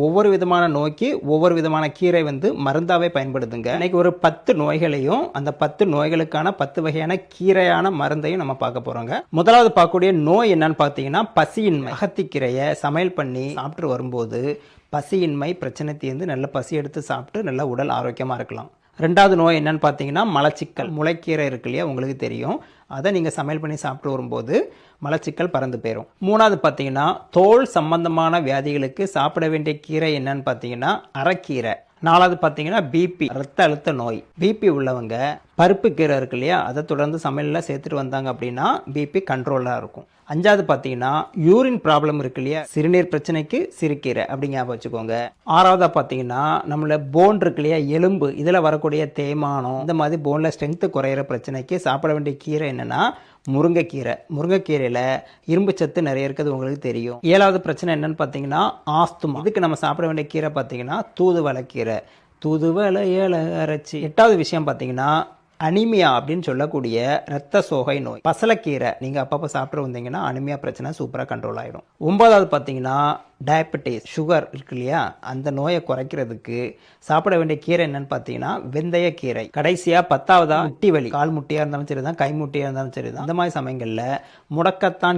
ஒவ்வொரு விதமான நோய்க்கு ஒவ்வொரு விதமான கீரை மருந்தாவே பயன்படுதுங்க. இன்னைக்கு ஒரு 10 நோய்களையும் அந்த 10 நோய்களுக்கான 10 வகையான கீரையான மருந்தையும் நம்ம பார்க்க போறோங்க. முதலாவது பார்க்கக்கூடிய நோய் என்னன்னு பார்த்தீங்கன்னா பசியின்மை. அகத்திக்கீரையை சமையல் பண்ணி சாப்பிட்டு வரும்போது பசியின்மை பிரச்சனை தீர்ந்து நல்ல பசி எடுத்து சாப்பிட்டு நல்ல உடல் ஆரோக்கியமாக இருக்கலாம். ரெண்டாவது நோய் என்னன்னு பார்த்தீங்கன்னா மலச்சிக்கல். முளைக்கீரை இருக்கு இல்லையா, உங்களுக்கு தெரியும். அதை நீங்கள் சமையல் பண்ணி சாப்பிட்டு வரும்போது மலச்சிக்கல் பறந்து போயிடும். மூணாவது பார்த்தீங்கன்னா தோல் சம்பந்தமான வியாதிகளுக்கு சாப்பிட வேண்டிய கீரை என்னன்னு பார்த்தீங்கன்னா அரைக்கீரை. நாலாவது பார்த்தீங்கன்னா பிபி, ரத்த அழுத்த நோய். பிபி உள்ளவங்க பருப்பு கீரை இருக்கு இல்லையா, அதை தொடர்ந்து சமையலில் சேர்த்துட்டு வந்தாங்க அப்படின்னா பிபி கண்ட்ரோலாக இருக்கும். அஞ்சாவது பார்த்தீங்கன்னா யூரின் ப்ராப்ளம் இருக்கு இல்லையா, சிறுநீர் பிரச்சனைக்கு சிறுகீரை அப்படி ஞாபகம் வச்சுக்கோங்க. ஆறாவதாக பார்த்தீங்கன்னா நம்மள போன் இருக்கு இல்லையா, எலும்பு, இதில் வரக்கூடிய தேய்மானம், இந்த மாதிரி போனில் ஸ்ட்ரென்த்து குறையிற பிரச்சனைக்கு சாப்பிட வேண்டிய கீரை என்னென்னா முருங்கைக்கீரை. முருங்கைக்கீரையில் இரும்பு சத்து நிறைய இருக்குது, உங்களுக்கு தெரியும். ஏழாவது பிரச்சனை என்னன்னு பார்த்தீங்கன்னா ஆஸ்துமா. இதுக்கு நம்ம சாப்பிட வேண்டிய கீரை பார்த்தீங்கன்னா தூதுவளை கீரை. தூதுவளை இலை அரைச்சி. எட்டாவது விஷயம் பார்த்தீங்கன்னா அனிமியா அப்படின்னு சொல்லக்கூடிய இரத்த சோகை நோய். பசலைக்கீரை நீங்கள் அப்பப்போ சாப்பிட்டு வந்தீங்கன்னா அனிமியா பிரச்சனை சூப்பராக கண்ட்ரோல் ஆகிடும். ஒன்பதாவது பார்த்தீங்கன்னா டயபெட்டிஸ், சுகர் இருக்கு இல்லையா, அந்த நோயை குறைக்கிறதுக்கு சாப்பிட வேண்டிய கீரை என்னன்னு பார்த்தீங்கன்னா வெந்தயக்கீரை. கடைசியாக 10வதா முட்டி வலி, கால் முட்டியாக இருந்தாலும் சரி தான், கை முட்டியாக இருந்தாலும் சரி தான், அந்த மாதிரி சமயங்களில் முடக்கத்தான்